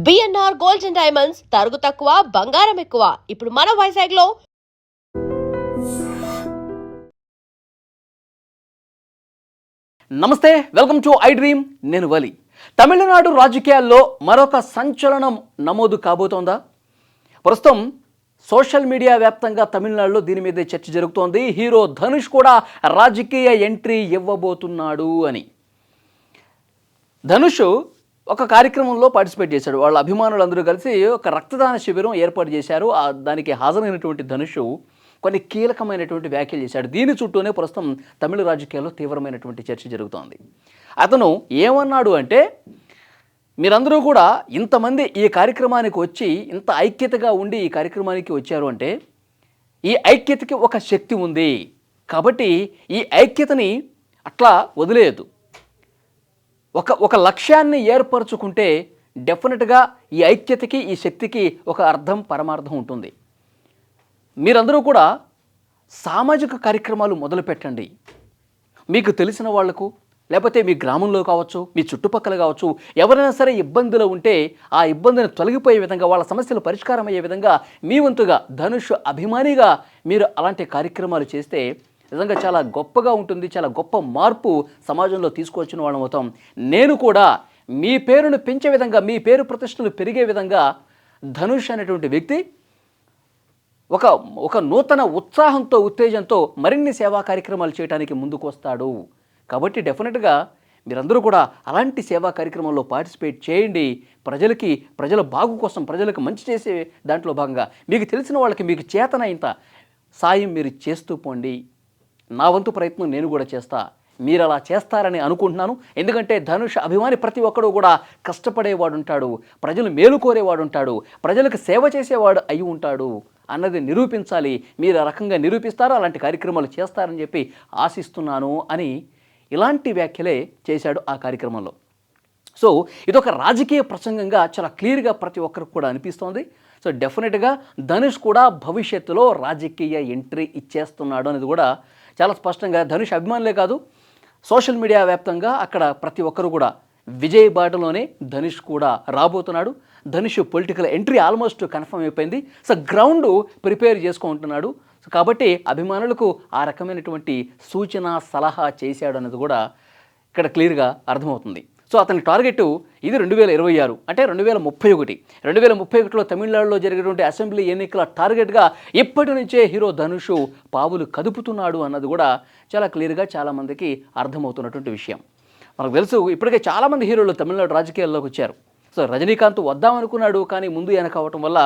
BNR gold and diamonds తరుగు తక్కువ బంగారం ఎక్కువ. ఇప్పుడు మన వైజాగ్ లో నమస్తే, వెల్కమ్ టు ఐ డ్రీమ్. నేను వలి. తమిళనాడు రాజకీయాల్లో మరొక సంచలనం నమోదు కాబోతోందా? ప్రస్తుతం సోషల్ మీడియా వ్యాప్తంగా తమిళనాడులో దీని మీదే చర్చ జరుగుతోంది. హీరో ధనుష్ కూడా రాజకీయ ఎంట్రీ ఇవ్వబోతున్నాడు అని. ధనుష్ ఒక కార్యక్రమంలో పార్టిసిపేట్ చేశాడు. వాళ్ళ అభిమానులందరూ కలిసి ఒక రక్తదాన శిబిరం ఏర్పాటు చేశారు. దానికి హాజరైనటువంటి ధనుష్ కొన్ని కీలకమైనటువంటి వ్యాఖ్యలు చేశాడు. దీని చుట్టూనే ప్రస్తుతం తమిళ రాజకీయాల్లో తీవ్రమైనటువంటి చర్చ జరుగుతోంది. అతను ఏమన్నాడు అంటే, మీరందరూ కూడా ఇంతమంది ఈ కార్యక్రమానికి వచ్చి ఇంత ఐక్యతగా ఉండి ఈ కార్యక్రమానికి వచ్చారు అంటే ఈ ఐక్యతకి ఒక శక్తి ఉంది. కాబట్టి ఈ ఐక్యతని అట్లా వదిలేయద్దు. ఒక లక్ష్యాన్ని ఏర్పరచుకుంటే డెఫినెట్గా ఈ ఐక్యతకి ఈ శక్తికి ఒక అర్థం పరమార్థం ఉంటుంది. మీరందరూ కూడా సామాజిక కార్యక్రమాలు మొదలుపెట్టండి. మీకు తెలిసిన వాళ్లకు, లేకపోతే మీ గ్రామంలో కావచ్చు, మీ చుట్టుపక్కల కావచ్చు, ఎవరైనా సరే ఇబ్బందులు ఉంటే ఆ ఇబ్బందిని తొలగిపోయే విధంగా, వాళ్ళ సమస్యలు పరిష్కారం అయ్యే విధంగా మీ వంతుగా ధనుష్ అభిమానిగా మీరు అలాంటి కార్యక్రమాలు చేస్తే నిజంగా చాలా గొప్పగా ఉంటుంది. చాలా గొప్ప మార్పు సమాజంలో తీసుకొచ్చిన వాళ్ళం అవుతాం. నేను కూడా మీ పేరును పెంచే విధంగా, మీ పేరు ప్రతిష్టలు పెరిగే విధంగా ధనుష్ అనేటువంటి వ్యక్తి ఒక నూతన ఉత్సాహంతో, ఉత్తేజంతో మరిన్ని సేవా కార్యక్రమాలు చేయడానికి ముందుకు వస్తాడు. కాబట్టి డెఫినెట్గా మీరందరూ కూడా అలాంటి సేవా కార్యక్రమంలో పార్టిసిపేట్ చేయండి. ప్రజల బాగు కోసం, ప్రజలకు మంచి చేసే దాంట్లో భాగంగా మీకు తెలిసిన వాళ్ళకి మీకు చేతనైనంత సాయం మీరు చేస్తూ పోండి. నా వంతు ప్రయత్నం నేను కూడా చేస్తా. మీరు అలా చేస్తారని అనుకుంటున్నాను. ఎందుకంటే ధనుష్ అభిమాని ప్రతి ఒక్కడు కూడా కష్టపడేవాడు ఉంటాడు, ప్రజలు మేలు కోరేవాడు ఉంటాడు, ప్రజలకు సేవ చేసేవాడు అయి ఉంటాడు అన్నది నిరూపించాలి. మీరు ఆ రకంగా నిరూపిస్తారో అలాంటి కార్యక్రమాలు చేస్తారని చెప్పి ఆశిస్తున్నాను అని ఇలాంటి వ్యాఖ్యలే చేశాడు ఆ కార్యక్రమంలో. సో ఇదొక రాజకీయ ప్రసంగంగా చాలా క్లియర్గా ప్రతి ఒక్కరికి కూడా అనిపిస్తోంది. సో డెఫినెట్గా ధనుష్ కూడా భవిష్యత్తులో రాజకీయ ఎంట్రీ ఇచ్చేస్తున్నాడు అనేది కూడా చాలా స్పష్టంగా ధనుష్ అభిమానులే కాదు, సోషల్ మీడియా వ్యాప్తంగా అక్కడ ప్రతి ఒక్కరు కూడా విజయ్ బాటలోనే ధనుష్ కూడా రాబోతున్నాడు. Dhanush political entry almost confirm అయిపోయింది. సో గ్రౌండ్ ప్రిపేర్ చేసుకుంటున్నాడు. సో కాబట్టి అభిమానులకు ఆ రకమైనటువంటి సూచన, సలహా చేశాడు అనేది కూడా ఇక్కడ క్లియర్గా అర్థమవుతుంది. సో అతని టార్గెట్ ఇది 2026, అంటే 2031. 2031లో తమిళనాడులో జరిగేటువంటి అసెంబ్లీ ఎన్నికల టార్గెట్గా ఇప్పటి నుంచే హీరో ధనుష్ పావులు కదుపుతున్నాడు అన్నది కూడా చాలా క్లియర్గా చాలామందికి అర్థమవుతున్నటువంటి విషయం. మనకు తెలుసు, ఇప్పటికే చాలామంది హీరోలు తమిళనాడు రాజకీయాల్లోకి వచ్చారు. సో రజనీకాంత్ వద్దామనుకున్నాడు, కానీ ముందు వెనక అవటం వల్ల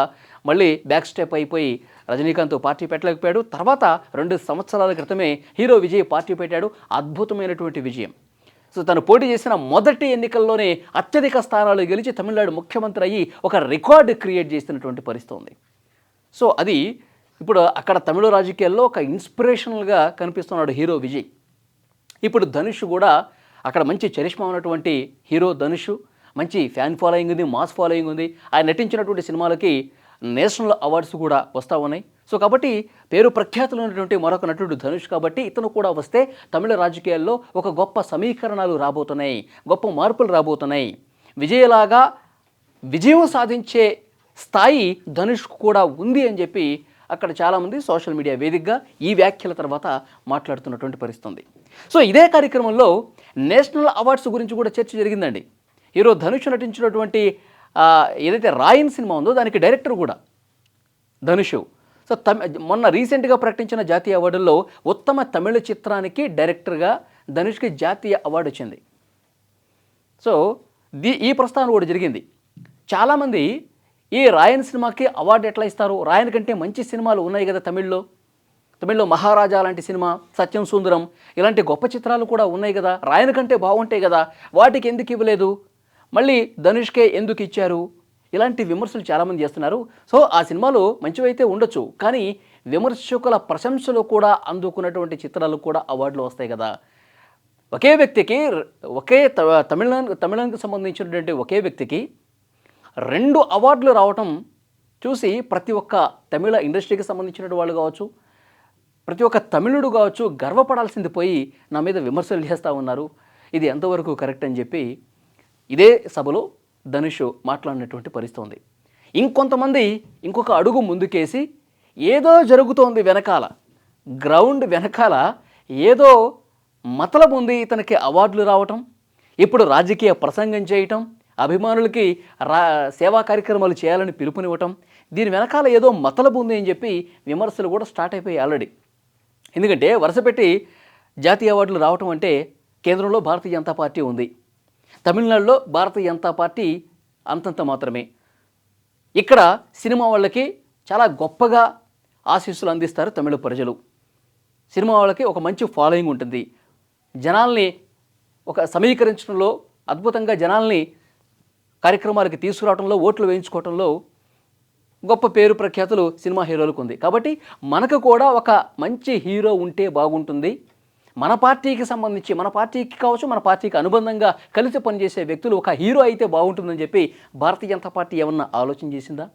మళ్ళీ బ్యాక్ స్టెప్ అయిపోయి రజనీకాంత్ పార్టీ పెట్టలేకపోయాడు. తర్వాత 2 సంవత్సరాల క్రితమే హీరో విజయ్ పార్టీ పెట్టాడు. అద్భుతమైనటువంటి విజయం. సో తను పోటీ చేసిన మొదటి ఎన్నికల్లోనే అత్యధిక స్థానాలు గెలిచి తమిళనాడు ముఖ్యమంత్రి అయ్యి ఒక రికార్డు క్రియేట్ చేసినటువంటి పరిస్థితి ఉంది. సో అది ఇప్పుడు అక్కడ తమిళ రాజకీయాల్లో ఒక ఇన్స్పిరేషనల్గా కనిపిస్తున్నాడు హీరో విజయ్. ఇప్పుడు ధనుష్ కూడా అక్కడ మంచి చరిష్మా ఉన్నటువంటి హీరో ధనుష్, మంచి ఫ్యాన్ ఫాలోయింగ్ ఉంది, మాస్ ఫాలోయింగ్ ఉంది. ఆయన నటించినటువంటి సినిమాలకి నేషనల్ అవార్డ్స్ కూడా వస్తూ ఉన్నాయి. సో కాబట్టి పేరు ప్రఖ్యాతులు ఉన్నటువంటి మరొక నటుడు ధనుష్. కాబట్టి ఇతను కూడా వస్తే తమిళ రాజకీయాల్లో ఒక గొప్ప సమీకరణాలు రాబోతున్నాయి, గొప్ప మార్పులు రాబోతున్నాయి. విజయలాగా విజయం సాధించే స్థాయి ధనుష్కు కూడా ఉంది అని చెప్పి అక్కడ చాలామంది సోషల్ మీడియా వేదికగా ఈ వ్యాఖ్యల తర్వాత మాట్లాడుతున్నటువంటి పరిస్థితి ఉంది. సో ఇదే కార్యక్రమంలో నేషనల్ అవార్డ్స్ గురించి కూడా చర్చ జరిగిందండి. హీరో ధనుష్ నటించినటువంటి ఏదైతే రాయన్ సినిమా ఉందో దానికి డైరెక్టర్ కూడా ధనుష్. సో మొన్న రీసెంట్గా ప్రకటించిన జాతీయ అవార్డుల్లో ఉత్తమ తమిళ చిత్రానికి డైరెక్టర్గా ధనుష్కి జాతీయ అవార్డు వచ్చింది. సో ఈ ప్రస్తావన కూడా జరిగింది. చాలామంది ఈ రాయన్ సినిమాకి అవార్డు ఎట్లా ఇస్తారు, రాయన్ కంటే మంచి సినిమాలు ఉన్నాయి కదా తమిళ్లో మహారాజా లాంటి సినిమా, సత్యం సుందరం ఇలాంటి గొప్ప చిత్రాలు కూడా ఉన్నాయి కదా, రాయన్ కంటే బాగుంటాయి కదా, వాటికి ఎందుకు ఇవ్వలేదు, మళ్ళీ ధనుష్కే ఎందుకు ఇచ్చారు, ఇలాంటి విమర్శలు చాలామంది చేస్తున్నారు. సో ఆ సినిమాలు మంచివైతే ఉండొచ్చు, కానీ విమర్శకుల ప్రశంసలు కూడా అందుకున్నటువంటి చిత్రాలు కూడా అవార్డులు వస్తాయి కదా. ఒకే వ్యక్తికి తమిళనాడుకు సంబంధించినటువంటి ఒకే వ్యక్తికి 2 అవార్డులు రావటం చూసి ప్రతి ఒక్క తమిళ ఇండస్ట్రీకి సంబంధించిన వాళ్ళు కావచ్చు, ప్రతి ఒక్క తమిళుడు కావచ్చు గర్వపడాల్సింది పోయి నా మీద విమర్శలు చేస్తూ ఉన్నారు. ఇది ఎంతవరకు కరెక్ట్ అని చెప్పి ఇదే సభలో ధనుష్ మాట్లాడినటువంటి పరిస్థితి ఉంది. ఇంకొంతమంది ఇంకొక అడుగు ముందుకేసి ఏదో జరుగుతోంది వెనకాల, గ్రౌండ్ వెనకాల ఏదో మతలబు ఉంది, ఇతనికి అవార్డులు రావటం, ఇప్పుడు రాజకీయ ప్రసంగం చేయటం, అభిమానులకి సేవా కార్యక్రమాలు చేయాలని పిలుపునివ్వటం, దీని వెనకాల ఏదో మతలబు ఉంది అని చెప్పి విమర్శలు కూడా స్టార్ట్ అయిపోయాయి ఆల్రెడీ. ఎందుకంటే వరుసపెట్టి జాతీయ అవార్డులు రావటం అంటే కేంద్రంలో భారతీయ జనతా పార్టీ ఉంది, తమిళనాడులో భారతీయ జనతా పార్టీ అంతంత మాత్రమే. ఇక్కడ సినిమా వాళ్ళకి చాలా గొప్పగా ఆశీస్సులు అందిస్తారు తమిళ ప్రజలు. సినిమా వాళ్ళకి ఒక మంచి ఫాలోయింగ్ ఉంటుంది, జనాల్ని ఒక సమీకరించడంలో అద్భుతంగా జనాల్ని కార్యక్రమాలకి తీసుకురావడంలో, ఓట్లు వేయించుకోవడంలో గొప్ప పేరు ప్రఖ్యాతులు సినిమా హీరోలకు ఉంది. కాబట్టి మనకు కూడా ఒక మంచి హీరో ఉంటే బాగుంటుంది, మన పార్టీకి సంబంధించి, మన పార్టీకి కావచ్చు, మన పార్టీకి అనుబంధంగా కలిసి పనిచేసే వ్యక్తులు ఒక హీరో అయితే బాగుంటుందని చెప్పి భారతీయ జనతా పార్టీ ఏమన్నా ఆలోచన చేసిందా?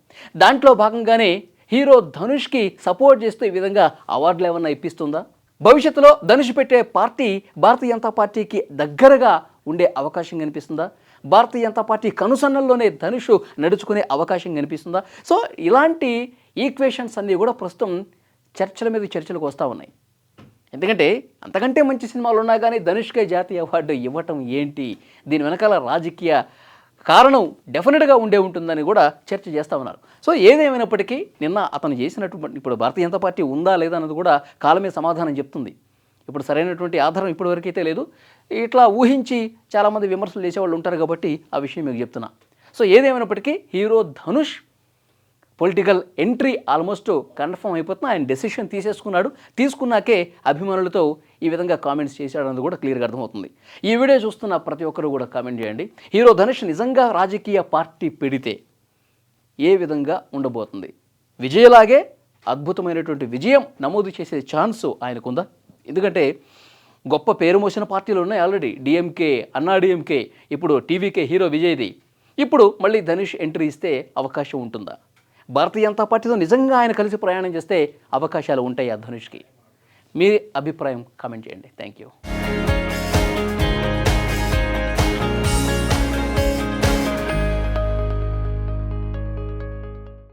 దాంట్లో భాగంగానే హీరో ధనుష్కి సపోర్ట్ చేస్తూ ఈ విధంగా అవార్డులు ఏమన్నా ఇప్పిస్తుందా? భవిష్యత్తులో ధనుష్ పెట్టే పార్టీ భారతీయ జనతా పార్టీకి దగ్గరగా ఉండే అవకాశం కనిపిస్తుందా? భారతీయ జనతా పార్టీ కనుసన్నల్లోనే ధనుష్ నడుచుకునే అవకాశం కనిపిస్తుందా? సో ఇలాంటి ఈక్వేషన్స్ అన్నీ కూడా ప్రస్తుతం చర్చల మీద చర్చలకు వస్తూ ఉన్నాయి. ఎందుకంటే అంతకంటే మంచి సినిమాలు ఉన్నా కానీ ధనుష్కే జాతీయ అవార్డు ఇవ్వటం ఏంటి? దీని వెనకాల రాజకీయ కారణం డెఫినెట్గా ఉండే ఉంటుందని కూడా చర్చ చేస్తూ ఉన్నారు. సో ఏదేమైనప్పటికీ నిన్న అతను చేసినటువంటి, ఇప్పుడు భారతీయ జనతా పార్టీ ఉందా లేదా అన్నది కూడా కాలమే సమాధానం చెప్తుంది. ఇప్పుడు సరైనటువంటి ఆధారం ఇప్పటివరకు అయితే లేదు. ఇట్లా ఊహించి చాలామంది విమర్శలు చేసేవాళ్ళు ఉంటారు కాబట్టి ఆ విషయం మీకు చెప్తున్నా. సో ఏదేమైనప్పటికీ hero Dhanush political entry almost confirm అయిపోతున్నా. ఆయన డెసిషన్ తీసుకున్నాకే అభిమానులతో ఈ విధంగా కామెంట్స్ చేశాడన్నది కూడా క్లియర్గా అర్థమవుతుంది. ఈ వీడియో చూస్తున్న ప్రతి ఒక్కరు కూడా కామెంట్ చేయండి, హీరో ధనుష్ నిజంగా రాజకీయ పార్టీ పెడితే ఏ విధంగా ఉండబోతుంది? విజయలాగే అద్భుతమైనటువంటి విజయం నమోదు చేసే ఛాన్స్ ఆయనకుందా? ఎందుకంటే గొప్ప పేరు మోసిన పార్టీలు ఉన్నాయి ఆల్రెడీ, డిఎంకే, అన్నా డిఎంకే, ఇప్పుడు టీవీకే హీరో విజయ్ది. ఇప్పుడు మళ్ళీ ధనుష్ ఎంట్రీ ఇస్తే అవకాశం ఉంటుందా? భారతీయ జనతా పార్టీతో నిజంగా ఆయన కలిసి ప్రయాణం చేస్తే అవకాశాలు ఉంటాయి ఆ ధనుష్కి. మీ అభిప్రాయం కామెంట్ చేయండి. Thank you.